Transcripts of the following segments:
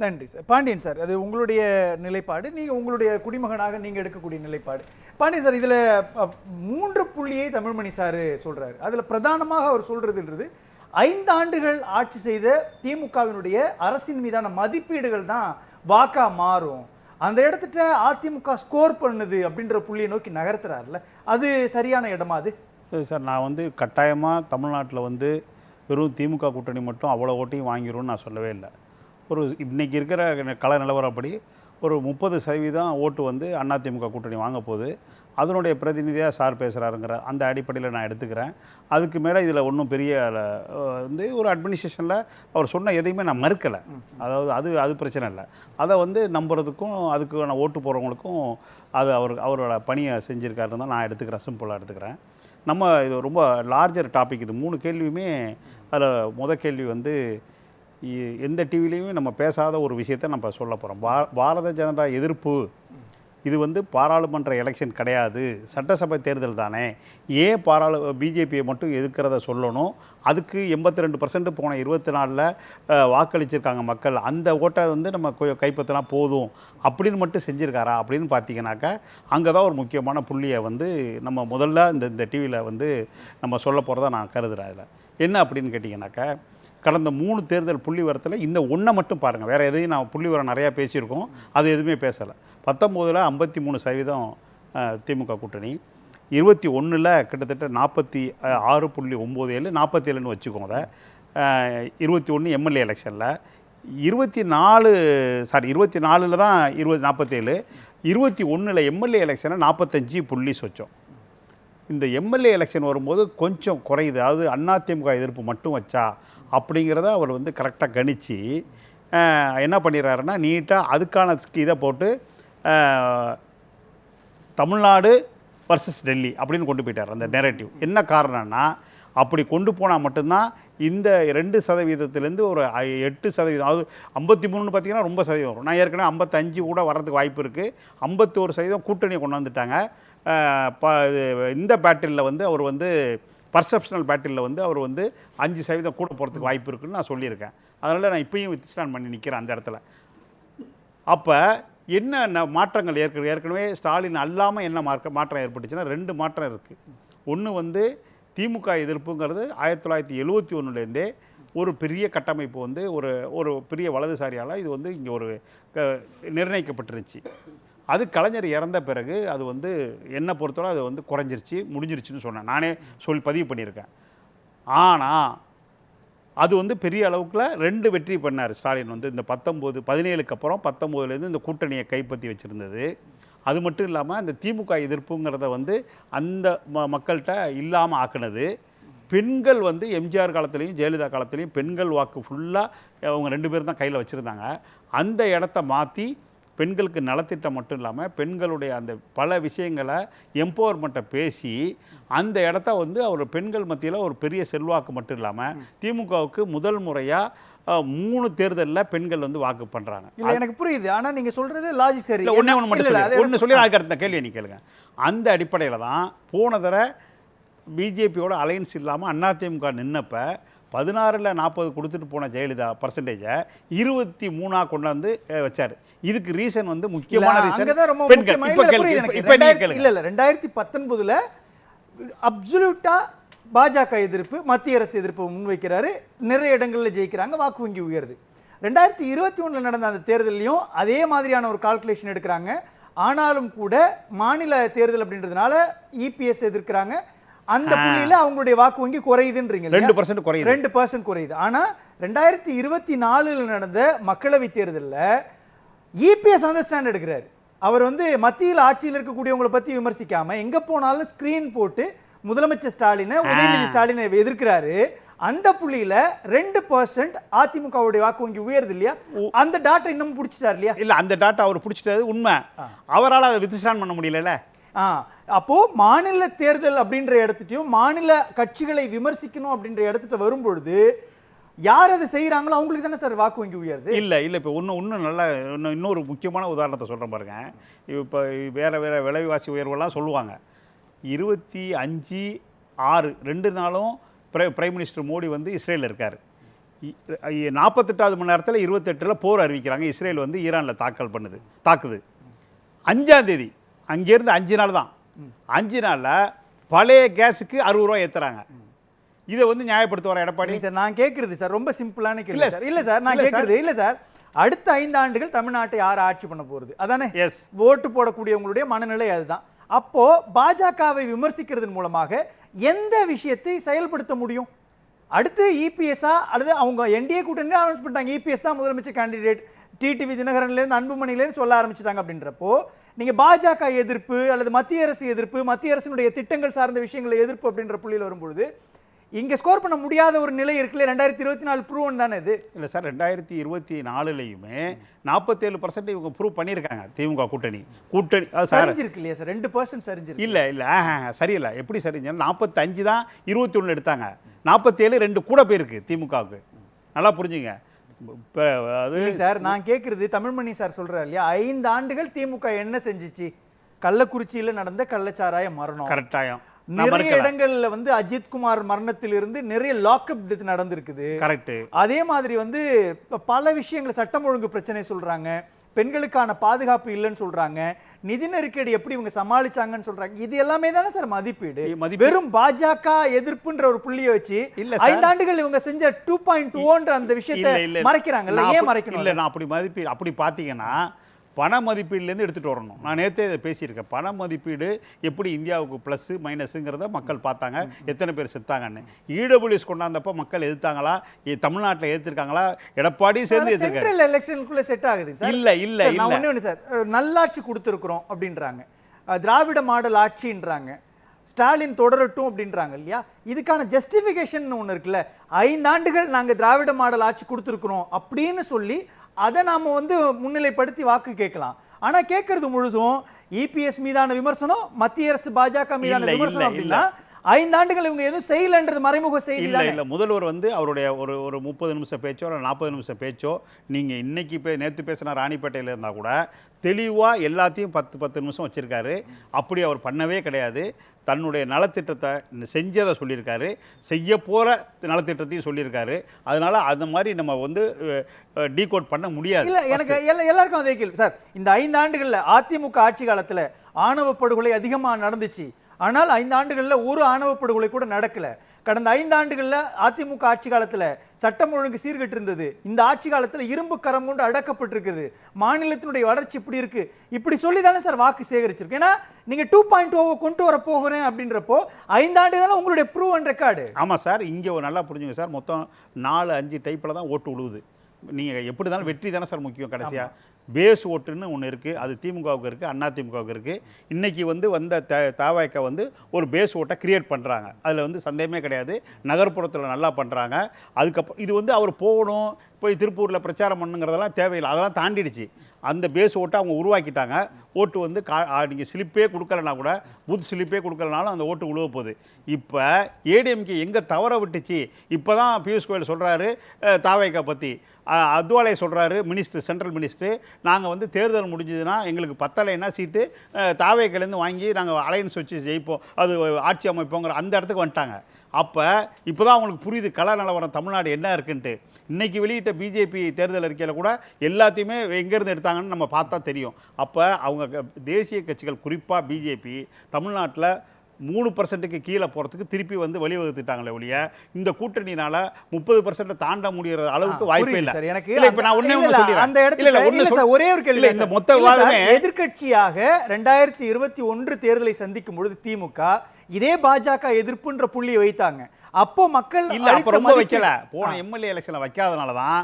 நன்றி sir. Pandian sir, அது உங்களுடைய நிலைப்பாடு, நீங்கள் உங்களுடைய குடிமகனாக நீங்கள் எடுக்கக்கூடிய நிலைப்பாடு. பாண்டியன் சார், இதில் 3 புள்ளியை தமிழ்மணி சார் சொல்கிறாரு. அதில் பிரதானமாக அவர் சொல்கிறதுன்றது 5 ஆண்டுகள் ஆட்சி செய்த திமுகவினுடைய அரசின் மீதான மதிப்பீடுகள் தான் வாக்கா மாறும். அந்த இடத்துல அதிமுக ஸ்கோர் பண்ணுது அப்படின்ற புள்ளியை நோக்கி நகர்த்துறாருல, அது சரியான இடமா? அது சார், நான் கட்டாயமாக தமிழ்நாட்டில் வெறும் திமுக கூட்டணி மட்டும் அவ்வளோ ஓட்டையும் வாங்கிடும்னு நான் சொல்லவே இல்லை. இன்றைக்கி இருக்கிற கள நிலவரப்படி ஒரு 30% ஓட்டு அதிமுக கூட்டணி வாங்க போகுது. அதனுடைய பிரதிநிதியாக சார் பேசுகிறாருங்கிற அந்த அடிப்படையில் நான் எடுத்துக்கிறேன். அதுக்கு மேலே இதில் ஒன்றும் பெரிய ஒரு அட்மினிஸ்ட்ரேஷனில் அவர் சொன்ன எதையுமே நான் மறுக்கலை. அதாவது அது பிரச்சனை இல்லை. அதை நம்புறதுக்கும் அதுக்கான ஓட்டு போகிறவங்களுக்கும் அது அவரோட பணியை செஞ்சுருக்காருன்னு தான் நான் எடுத்துக்கிறேன், சிம்பிளாக எடுத்துக்கிறேன். இது ரொம்ப லார்ஜர் டாபிக். இது 3 கேள்வியுமே அதில் முதல் கேள்வி எந்த டிவிலையுமே நம்ம பேசாத ஒரு விஷயத்தை நம்ம சொல்ல போகிறோம். பாரத ஜனதா எதிர்ப்பு இது பாராளுமன்ற எலெக்ஷன் கிடையாது, சட்டசபை தேர்தல் தானே, ஏன் பிஜேபியை மட்டும் எதிர்க்கிறத சொல்லணும், அதுக்கு 82% போன 24 வாக்களிச்சிருக்காங்க மக்கள், அந்த ஓட்டை நம்ம கைப்பற்றினா போதும் அப்படின்னு மட்டும் செஞ்சுருக்காரா அப்படின்னு பார்த்தீங்கன்னாக்கா அங்கே தான் ஒரு முக்கியமான புள்ளியை நம்ம முதல்ல இந்த டிவியில் நம்ம சொல்ல போகிறதா நான் கருதுகிறேன். அதில் என்ன அப்படின்னு கேட்டிங்கனாக்கா, கடந்த 3 தேர்தல் புள்ளி வரத்தில் இந்த ஒன்றை மட்டும் பாருங்கள். வேறு எதையும் நான் புள்ளி வரம் நிறையா பேசியிருக்கோம், அது எதுவுமே பேசலை. 19 53% திமுக கூட்டணி, 21 கிட்டத்தட்ட 46.97 47ன்னு வச்சுக்கோங்க. 21 எம்எல்ஏ எலெக்ஷனில் 24 தான் 47, 21 எம்எல்ஏ எலெக்ஷனில் 45 புள்ளி சொச்சம். இந்த எம்எல்ஏ எலெக்ஷன் வரும்போது கொஞ்சம் குறையுது. அதாவது அதிமுக எதிர்ப்பு மட்டும் வச்சா அப்படிங்கிறத அவர் கரெக்டாக கணித்து என்ன பண்ணிடுறாருன்னா, நீட்டாக அதுக்கான இதை போட்டு தமிழ்நாடு வர்சஸ் டெல்லி அப்படின்னு கொண்டு போயிட்டார் அந்த நெரேட்டிவ். என்ன காரணம்னா, அப்படி கொண்டு போனால் மட்டும்தான் இந்த 2% ஒரு 8%, அதாவது 53ன்னு பார்த்தீங்கன்னா ரொம்ப சதவீதம் வரும். நான் ஏற்கனவே 55 கூட வர்றதுக்கு வாய்ப்பு இருக்குது. 51% கூட்டணியை கொண்டு வந்துட்டாங்க. இந்த பேட்டிலில் அவர் பர்செப்ஷனல் பேட்டிலில் அவர் 5% கூட போகிறதுக்கு வாய்ப்பு இருக்குதுன்னு நான் சொல்லியிருக்கேன். அதனால் நான் இப்பயும் வித்ஸ்டாண்ட் பண்ணி நிற்கிறேன் அந்த இடத்துல. அப்போ என்ன மாற்றங்கள் ஏற்கனவே ஸ்டாலின் அல்லாமல் என்ன மாற்றம் ஏற்பட்டுச்சுன்னா 2 மாற்றம் இருக்குது. ஒன்று திமுக எதிர்ப்புங்கிறது 1971லேருந்தே ஒரு பெரிய கட்டமைப்பு ஒரு பெரிய வலதுசாரியால் இது இங்கே ஒரு நிர்ணயிக்கப்பட்டுருச்சு. அது கலைஞர் இறந்த பிறகு அது என்னை பொறுத்தவரை அது குறைஞ்சிருச்சு, முடிஞ்சிருச்சுன்னு சொன்னேன், நானே பதிவு பண்ணியிருக்கேன். ஆனால் அது பெரிய அளவுக்குள்ள 2 வெற்றி பண்ணார் ஸ்டாலின். இந்த 17க்கு அப்புறம் 19லேருந்து இந்த கூட்டணியை கைப்பற்றி வச்சுருந்தது. அது மட்டும் இல்லாமல் இந்த திமுக எதிர்ப்புங்கிறத அந்த மக்கள்கிட்ட இல்லாமல் ஆக்குனது. பெண்கள் எம்ஜிஆர் காலத்துலேயும் ஜெயலலிதா காலத்துலேயும் பெண்கள் வாக்கு ஃபுல்லாக அவங்க 2 பேரும் தான் கையில் வச்சுருந்தாங்க. அந்த இடத்த மாற்றி பெண்களுக்கு நலத்திட்டம் மட்டும் இல்லாமல் பெண்களுடைய அந்த பல விஷயங்களை எம்பவர்மெண்ட்டை பேசி அந்த இடத்த அவர் பெண்கள் மத்தியில் ஒரு பெரிய செல்வாக்கு மட்டும் இல்லாமல் திமுகவுக்கு முதல் முறையாக 3 தேர்தலில் பெண்கள் வாக்கு பண்ணுறாங்க. இல்லை, எனக்கு புரியுது. ஆனால் நீங்கள் சொல்கிறது லாஜிக் சரி. ஒன்று மட்டும் சொல்லி அதுக்கு அடுத்த கேள்வி நீ கேளுங்க. அந்த அடிப்படையில் தான் போன தடவை பிஜேபியோட அலையன்ஸ் இல்லாமல் அதிமுக நின்னப்போ 16ல் 40 கொடுத்துட்டு போன ஜெயலலிதா பர்சன்டேஜை 23 கொண்டாந்து வச்சார். இதுக்கு ரீசன் முக்கியமான ரீசன் பெண்கள். இல்லை 2019 அப்சல்யூட்டா பாஜக எதிர்ப்பு, மத்திய அரசு எதிர்ப்பு முன்வைக்கிறாரு. நிறைய இடங்களில் ஜெயிக்கிறாங்க, வாக்கு வங்கி உயருது. 2021 நடந்த அந்த தேர்தலையும் அதே மாதிரியான ஒரு கால்குலேஷன் எடுக்கிறாங்க. ஆனாலும் கூட மாநில தேர்தல் அப்படின்றதுனால இபிஎஸ் எதிர்க்கிறாங்க. அந்த புள்ளியில அவங்களுடைய வாக்கு வங்கி குறையுதுன்றீங்க. 2% குறையுது. ஆனா 2024 நடந்த மக்களவை தேர்தலில் இபிஎஸ் அந்த ஸ்டாண்ட் எடுக்கிறாரு. அவர் மத்தியில் ஆட்சியில் இருக்கக்கூடியவங்களை பத்தி விமர்சிக்காம எங்க போனாலும் ஸ்கிரீன் போட்டு முதலமைச்சர் ஸ்டாலினை, உதயநிதி ஸ்டாலினை எதிர்க்கிறாரு. அந்த புள்ளியில 2% அதிமுகவுடைய வாக்கு வங்கி உயருது இல்லையா? அந்த டாட்டா இன்னும் பிடிச்சிட்டாரு இல்லையா? இல்ல, அந்த டாட்டா அவர் பிடிச்சிட்டாரு உண்மை. அவரால் அதை வித்ஸ்டாண்ட் பண்ண முடியல. அப்போ மாநில தேர்தல் அப்படின்ற இடத்துட்டையும் மாநில கட்சிகளை விமர்சிக்கணும் அப்படின்ற இடத்துட்ட வரும்பொழுது யார் அதை செய்கிறாங்களோ அவங்களுக்கு தானே சார் வாக்கு வங்கி உயருது. இல்லை இப்போ இன்னும் நல்லா இன்னொரு முக்கியமான உதாரணத்தை சொல்கிறேன் பாருங்க. இப்போ வேறு விலைவாசி உயர்வெல்லாம் சொல்லுவாங்க. 25/6 2 நாளும் பிரைம் மினிஸ்டர் மோடி இஸ்ரேலில் இருக்கார். 48வது மணி நேரத்தில் 28ல் போர் அறிவிக்கிறாங்க. இஸ்ரேல் வந்து ஈரானில் தாக்குது. 5ஆம் தேதி அங்கேருந்து 5 நாள் தான். 5 நாளில் பழைய கேஸுக்கு 60 ரூபா ஏற்றுறாங்க. இதை வந்து நியாயப்படுத்த வர எடப்பாடி சார் நான் கேட்குறது சார் ரொம்ப சிம்பிளான கேள்வி சார். இல்லை சார் நான் கேட்குறது இல்லை சார், அடுத்த 5 ஆண்டுகள் தமிழ்நாட்டை யார் ஆட்சி பண்ண போகிறது அதானே? எஸ், ஓட்டு போடக்கூடியவங்களுடைய மனநிலை அதுதான். அப்போ பாஜகவை விமர்சிக்கிறதன் மூலமாக எந்த விஷயத்தை செயல்படுத்த முடியும்? அடுத்து இபிஎஸ்ஆ அல்லது அவங்க என்டிஏ கூட்டணி அனௌன்ஸ் பண்ணிட்டாங்க, இபிஎஸ் தான் முதலமைச்சர் கேண்டிடேட், டிடிவி தினகரன்லேருந்து அன்புமணிலேருந்து சொல்ல ஆரம்பிச்சிட்டாங்க. அப்படின்றப்போ நீங்கள் பாஜக எதிர்ப்பு அல்லது மத்திய அரசு எதிர்ப்பு, மத்திய அரசினுடைய திட்டங்கள் சார்ந்த விஷயங்களை எதிர்ப்பு அப்படின்ற புள்ளியில் வரும்பொழுது இங்கே ஸ்கோர் பண்ண முடியாத ஒரு நிலை இருக்குல்ல. 2024 ப்ரூவன் தானே இது? இல்லை சார், 2024லையுமே 47% இவங்க ப்ரூவ் பண்ணியிருக்காங்க. திமுக கூட்டணி சரிஞ்சிருக்கு இல்லையா சார்? 2% சரிஞ்சிருக்கு. இல்லை சரியில்லை. எப்படி சரிஞ்சா 45 தான் 21 எடுத்தாங்க, 47 2 கூட போயிருக்கு திமுகவுக்கு. நல்லா புரிஞ்சுங்க. இப்போ அது சார் நான் கேட்குறது தமிழ்மணி சார் சொல்கிறார் இல்லையா, 5 ஆண்டுகள் திமுக என்ன செஞ்சிச்சு? கள்ளக்குறிச்சியில் நடந்த கள்ளச்சாராய மரணம், கரெக்டாயம் நிறைய இடங்கள்ல வந்து அஜித் குமார் மரணத்திலிருந்து நிறைய லாக்அப் டெத் நடந்திருக்குது. கரெக்ட். அதே மாதிரி வந்து பல விஷயங்கள் சட்டம் ஒழுங்கு பிரச்சனை சொல்றாங்க, பெண்களுக்கான பாதுகாப்பு இல்லைன்னு சொல்றாங்க, நிதி நெருக்கடி எப்படி இவங்க சமாளிச்சாங்கன்னு சொல்றாங்க. இது எல்லாமே தானே சார் மதிப்பீடு? வெறும் பாஜக எதிர்ப்புன்ற ஒரு புள்ளியை வச்சு 5 ஆண்டுகள் இவங்க செஞ்ச 2.0ன்ற அந்த விஷயத்தை மறைக்கிறாங்கல்ல, ஏன் மறைக்கணும்? இல்லை, நான் அப்படி பார்த்தீங்கன்னா பண மதிப்பீடுலேருந்து எடுத்துகிட்டு வரணும். நான் நேற்றே இதை பேசியிருக்கேன். பண மதிப்பீடு எப்படி இந்தியாவுக்கு ப்ளஸ் மைனஸுங்கிறத மக்கள் பார்த்தாங்க, எத்தனை பேர் செத்தாங்கன்னு. இடபிள்யூஎஸ் கொண்டாந்தப்போ மக்கள் எதிர்த்தாங்களா? தமிழ்நாட்டில் எதிர்த்திருக்காங்களா? எடப்பாடி சேர்ந்து சென்ட்ரல் எலெக்ஷனுக்குள்ள செட் ஆகுது சார். இல்லை நான் ஒன்று சார், நல்லாட்சி கொடுத்துருக்குறோம் அப்படின்றாங்க, திராவிட மாடல் ஆட்சின்றாங்க, ஸ்டாலின் தொடரட்டும் அப்படின்றாங்க இல்லையா? இதுக்கான ஜஸ்டிஃபிகேஷன் ஒன்று இருக்குல்ல, 5 ஆண்டுகள் நாங்கள் திராவிட மாடல் ஆட்சி கொடுத்துருக்குறோம் அப்படின்னு சொல்லி அதை நாம வந்து முன்னிலைப்படுத்தி வாக்கு கேட்கலாம். ஆனா கேட்கறது முழுதும் இபிஎஸ் மீதான விமர்சனம், மத்திய அரசு பாஜக மீதான விமர்சனம் அப்படின்னா 5 ஆண்டுகள் இவங்க எதுவும் செய்யலன்றது மறைமுக செய்தி தான். இல்லை, முதல்வர் வந்து அவருடைய ஒரு 30 நிமிஷம் பேச்சோ இல்லை 40 நிமிஷம் பேச்சோ, நீங்கள் இன்னைக்கு நேற்று பேசின ராணிப்பேட்டையில் இருந்தால் கூட தெளிவாக எல்லாத்தையும் 10 நிமிஷம் வச்சுருக்காரு. அப்படி அவர் பண்ணவே கிடையாது. தன்னுடைய நலத்திட்டத்தை செஞ்சதை சொல்லியிருக்காரு, செய்ய போகிற நலத்திட்டத்தையும் சொல்லியிருக்காரு. அதனால் அந்த மாதிரி நம்ம வந்து டீகோட் பண்ண முடியாது. இல்லை, எனக்கு எல்லாருக்கும் அதே கேள்வி சார். இந்த 5 ஆண்டுகளில் அதிமுக ஆட்சி காலத்தில் ஆணவ படுகொலை அதிகமாக நடந்துச்சு, ஆனால் 5 ஆண்டுகளில் ஒரு ஆணவ படுகொலை கூட நடக்கல. கடந்த 5 ஆண்டுகளில் அதிமுக ஆட்சி காலத்தில் சட்டம் ஒழுங்கு சீர்கெட்டு இருந்தது, இந்த ஆட்சி காலத்தில் இரும்பு கரம் கொண்டு அடக்கப்பட்டிருக்குது, மாநிலத்தினுடைய வளர்ச்சி இப்படி இருக்கு, இப்படி சொல்லி தானே சார் வாக்கு சேகரிச்சிருக்கு. ஏன்னா நீங்க 2.0 கொண்டு வர போகிறேன் அப்படின்றப்போ 5 ஆண்டு தானே உங்களுடைய ப்ரூவ் அண்ட் ரெக்கார்டு. ஆமாம் சார், இங்கே நல்லா புரிஞ்சுங்க சார், மொத்தம் 4-5 டைப்பில் தான் ஓட்டு விழுவுது. நீங்கள் எப்படி இருந்தாலும் வெற்றி தானே சார் முக்கியம். கடைசியாக பேஸ் ஓட்டுன்னு ஒன்று இருக்குது, அது திமுகவுக்கு இருக்குது, அண்ணா திமுகவுக்கு இருக்குது. இன்றைக்கி வந்த தாவாய்க்க ஒரு பேஸ் ஓட்டை கிரியேட் பண்ணுறாங்க, அதில் சந்தேகமே கிடையாது. நகர்ப்புறத்தில் நல்லா பண்ணுறாங்க. அதுக்கப்புறம் இது அவர் போகணும், போய் திருப்பூரில் பிரச்சாரம் பண்ணுங்கிறதெல்லாம் தேவையில்லை, அதெல்லாம் தாண்டிடுச்சு. அந்த பேஸ் ஓட்டை அவங்க உருவாக்கிட்டாங்க. ஓட்டு நீங்கள் ஸ்லிப்பே கொடுக்கலனா கூட, பூத் ஸ்லிப்பே கொடுக்கலனாலும் அந்த ஓட்டு உழுவ போகுது. இப்போ ஏடிஎம்கே எங்கே தவற விட்டுச்சு? இப்போ தான் பியூஷ் கோயல் சொல்கிறாரு தாவேக்கா பற்றி, அத்வாலே சொல்கிறாரு, சென்ட்ரல் மினிஸ்டர், நாங்கள் தேர்தல் முடிஞ்சதுன்னா எங்களுக்கு பத்தலைன்னா சீட்டு தாவேக்கிலேருந்து வாங்கி நாங்கள் அலையன்ஸ் வச்சு ஜெயிப்போம், அது ஆட்சி அமைப்போங்கிற அந்த இடத்துக்கு வந்துட்டாங்க. இப்போ தான் அவங்களுக்கு புரியுது கள நிலவரம் தமிழ்நாடு என்ன இருக்குன்ட்டு. இன்றைக்கி வெளியிட்ட பிஜேபி தேர்தல் அறிக்கையில் கூட எல்லாத்தையுமே எங்கேருந்து எடுத்தாங்கன்னு நம்ம பார்த்தா தெரியும். அப்போ அவங்க தேசிய கட்சிகள், குறிப்பாக பிஜேபி, தமிழ்நாட்டில் 3% கீழே போகிறதுக்கு திருப்பி வழிவகுத்துட்டாங்களே ஒழிய இந்த கூட்டணினால 30% தாண்ட முடிகிற அளவுக்கு வாய்ப்பே இல்லை. இப்போ நான் ஒன்றே ஒன்று சொல்லிடுறேன். அந்த இடத்துல ஒரே ஒரு கேள்வி, இந்த மொத்த விவாதமே எதிர்க்கட்சியாக 2021 தேர்தலை சந்திக்கும் பொழுது திமுக இதே பாஜக எதிர்ப்புன்ற புள்ளியை வைத்தாங்க. அப்போ மக்கள் இல்ல, அப்ப ரொம்ப வைக்கல, போன எம்எல்ஏ எலெக்ஷன்ல வைக்காதனால தான்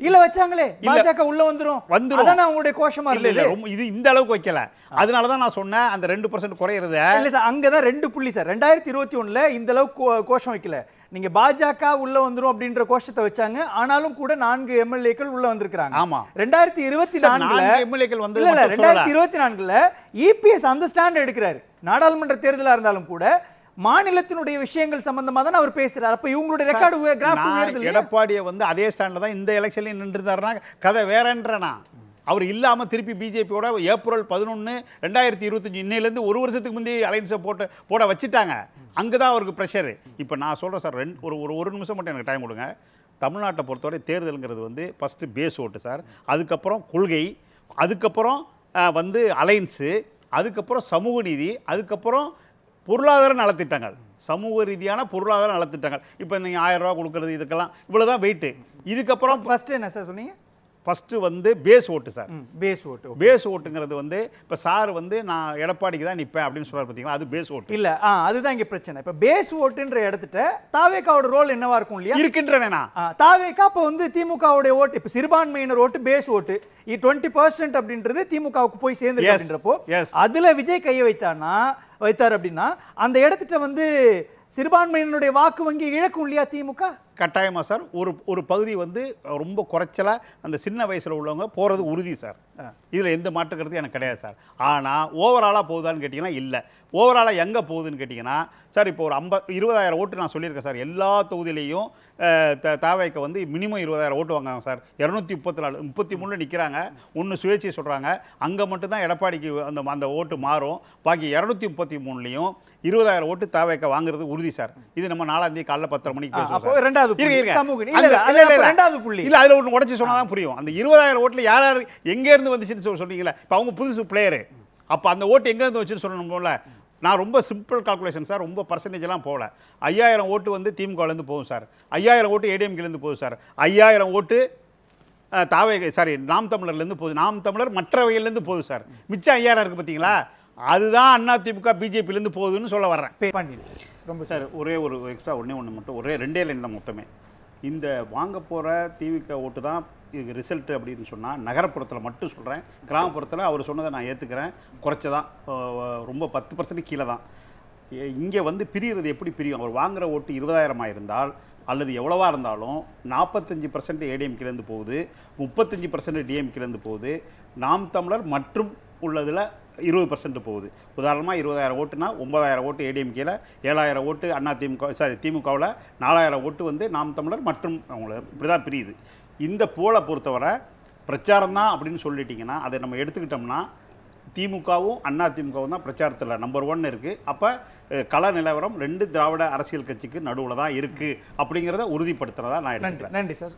இல்ல வச்சாங்களே, பாஜக உள்ள வந்துரும் அதான் அவங்களுடைய கோஷமா இல்ல. இது இந்த அளவுக்கு வைக்கல, அதனால தான் நான் சொன்னேன் அந்த 2% குறையிறது. இல்ல சார், அங்கதான் 2 புள்ளி சார். 2021ல இந்த அளவுக்கு கோஷம் வைக்கல. நீங்க பாஜக உள்ள வந்துரும் அப்படின்ற கோஷத்தை வச்சாங்க, ஆனாலும் கூட 4 எம்எல்ஏக்கள் உள்ள வந்திருக்காங்க. ஆமா, 2024ல எம்எல்ஏக்கள் வந்து இல்ல 2024ல இபிஎஸ் அந்த ஸ்டாண்ட் எடுக்கிறாரு. நாடாளுமன்ற தேர்தலா இருந்தாலும் கூட மாநிலத்தினுடைய விஷயங்கள் சம்பந்தமா தான் அவர் பேசுறாரு. அப்ப இவங்களுடைய ரெக்கார்டு கிராஃப் உயருது இல்லையா? எடப்பாடியை அதே ஸ்டாண்ட்ல தான் இந்த எலெக்ஷன்ல நின்றுதாருனா கதை வேறன்றனா. அவர் இல்லாம திருப்பி பிஜேபியோட ஏப்ரல் 11 2025 இன்னையிலேருந்து ஒரு வருஷத்துக்கு முந்தைய அலைன்ஸை போட வச்சுட்டாங்க. அங்கே தான் அவருக்கு ப்ரெஷரு. இப்போ நான் சொல்கிறேன் சார், ஒரு நிமிஷம் மட்டும் எனக்கு டைம் கொடுங்க. தமிழ்நாட்டை பொறுத்தவரை தேர்தலுங்கிறது வந்து ஃபஸ்ட்டு பேஸ் ஓட்டு சார், அதுக்கப்புறம் கொள்கை, அதுக்கப்புறம் வந்து அலைன்ஸு, அதுக்கப்புறம் சமூக நீதி, அதுக்கப்புறம் பொருளாதார நலத்திட்டங்கள், சமூக ரீதியான பொருளாதார நலத்திட்டங்கள். இப்போ நீங்கள் 1000 ரூபா கொடுக்குறது இதுக்கெல்லாம் இவ்வளோ தான் வெயிட்டு. இதுக்கப்புறம் ஃபர்ஸ்ட் என்ன சார் சொன்னீங்க? ஃபஸ்ட்டு வந்து பேஸ் ஓட்டு சார். பேஸ் ஓட்டு. பேஸ் ஓட்டுங்கிறது வந்து இப்போ சார் வந்து நான் எடப்பாடிக்கு தான் நிற்பேன் அப்படின்னு சொல்கிறார் பார்த்தீங்களா, அது பேஸ் ஓட்டு இல்ல. அதுதான் இங்க பிரச்சனை. இப்போ பேஸ் ஓட்டுன்ற இடத்துல தாவேக்காவோட ரோல் என்னவா இருக்கும் இல்லையா? இருக்கின்றன. தாவேக்கா இப்போ வந்து திமுகவுடைய ஓட்டு, இப்போ சிறுபான்மையினர் ஓட்டு பேஸ் ஓட்டு 20% அப்படின்றது திமுகவுக்கு போய் சேர்ந்து அப்படின்றப்போ அதுல விஜய் கையை வைத்தார் அப்படின்னா அந்த இடத்துல வந்து சிறுபான்மையினுடைய வாக்கு வங்கி இழக்கும் இல்லையா திமுக? கட்டாயமாக சார். ஒரு பகுதி வந்து ரொம்ப குறைச்சலாக அந்த சின்ன வயசில் உள்ளவங்க போகிறது உறுதி சார். இதில் எந்த மாற்று கருத்து எனக்கு கிடையாது சார். ஆனால் ஓவராலாக போகுதான்னு கேட்டிங்கன்னா இல்லை. ஓவராலாக எங்கே போகுதுன்னு கேட்டிங்கன்னா சார், இப்போ ஒரு 20,000 ஓட்டு நான் சொல்லியிருக்கேன் சார். எல்லா தொகுதியிலையும் தாவேக்க வந்து மினிமம் 20,000 ஓட்டு வாங்குவாங்க சார். 234 நிற்கிறாங்க. ஒன்று சுயேட்சை சொல்கிறாங்க. அங்கே மட்டும்தான் எடப்பாடிக்கு அந்த ஓட்டு மாறும். பாக்கி 233லையும் 20,000 ஓட்டு தாவேக்க வாங்குறது உறுதி சார். இது நம்ம 4ஆம் தேதி காலைல 10:30 மணிக்கு பேசுவோம். அதுல ஒன்று உடச்சி சொன்னாதான் புரியும். அந்த 20,000 ஓட்டுல யார் யார் எங்க இருந்து வந்துச்சுன்னு சொல்றீங்களா? இப்போ அவங்க புதுசு பிளேயரு, அப்போ அந்த ஓட்டு எங்க இருந்து வச்சுன்னு சொல்லணும்ல. நான் ரொம்ப சிம்பிள் கால்குலேஷன் சார், ரொம்ப பர்சன்டேஜ்லாம் போகல. 5000 ஓட்டு வந்து திமுகலேருந்து போகும் சார், 5000 ஓட்டு ஏடிஎம்கேலேருந்து போகுது சார், 5000 ஓட்டு நாம் தமிழர்லேருந்து போகுது, நாம் தமிழர் மற்றவையிலேருந்து போகுது சார். மிச்சம் 5000 இருக்குது பார்த்தீங்களா, அதுதான் அண்ணா திமுக பிஜேபியிலேருந்து போகுதுன்னு சொல்ல வர்றேன். ரொம்ப சார் ஒரே ஒரு எக்ஸ்ட்ரா ஒன்று மட்டும், ஒரே 2 லைன் தான் மொத்தமே. இந்த வாங்க போகிற திமுக ஓட்டு தான் இதுக்கு ரிசல்ட்டு அப்படின்னு சொன்னால் நகரப்புறத்தில் மட்டும் சொல்கிறேன். கிராமப்புறத்தில் அவர் சொன்னதை நான் ஏற்றுக்கிறேன், குறைச்சதான், ரொம்ப 10% கீழே தான். இங்கே வந்து பிரிகிறது எப்படி பிரியும்? அவர் வாங்குகிற ஓட்டு 20,000 இருந்தால் அல்லது எவ்வளவா இருந்தாலும் 45% ஏடிஎம்கேலேருந்து போகுது, 35% டிஎம்கேலேருந்து போகுது, நாம் தமிழர் மற்றும் உள்ளதில் 20% போகுது. உதாரணமாக 20,000 ஓட்டுனா 9,000 ஓட்டு ஏடிஎம்கேல, 7,000 ஓட்டு திமுகவில், 4,000 ஓட்டு வந்து நாம் தமிழர் மற்றும் அவங்கள இப்படி தான் பிரியுது. இந்த போலை பொறுத்தவரை பிரச்சாரம் தான் அப்படின்னு சொல்லிட்டிங்கன்னா அதை நம்ம எடுத்துக்கிட்டோம்னா திமுகவும் அண்ணா திமுகவும் தான் பிரச்சாரத்தில் நம்பர் 1 இருக்குது. அப்போ கள நிலவரம் 2 திராவிட அரசியல் கட்சிக்கு நடுவில் தான் இருக்குது அப்படிங்கிறத உறுதிப்படுத்துகிறதா நான் எடுத்துக்கிறேன். நன்றி சார்.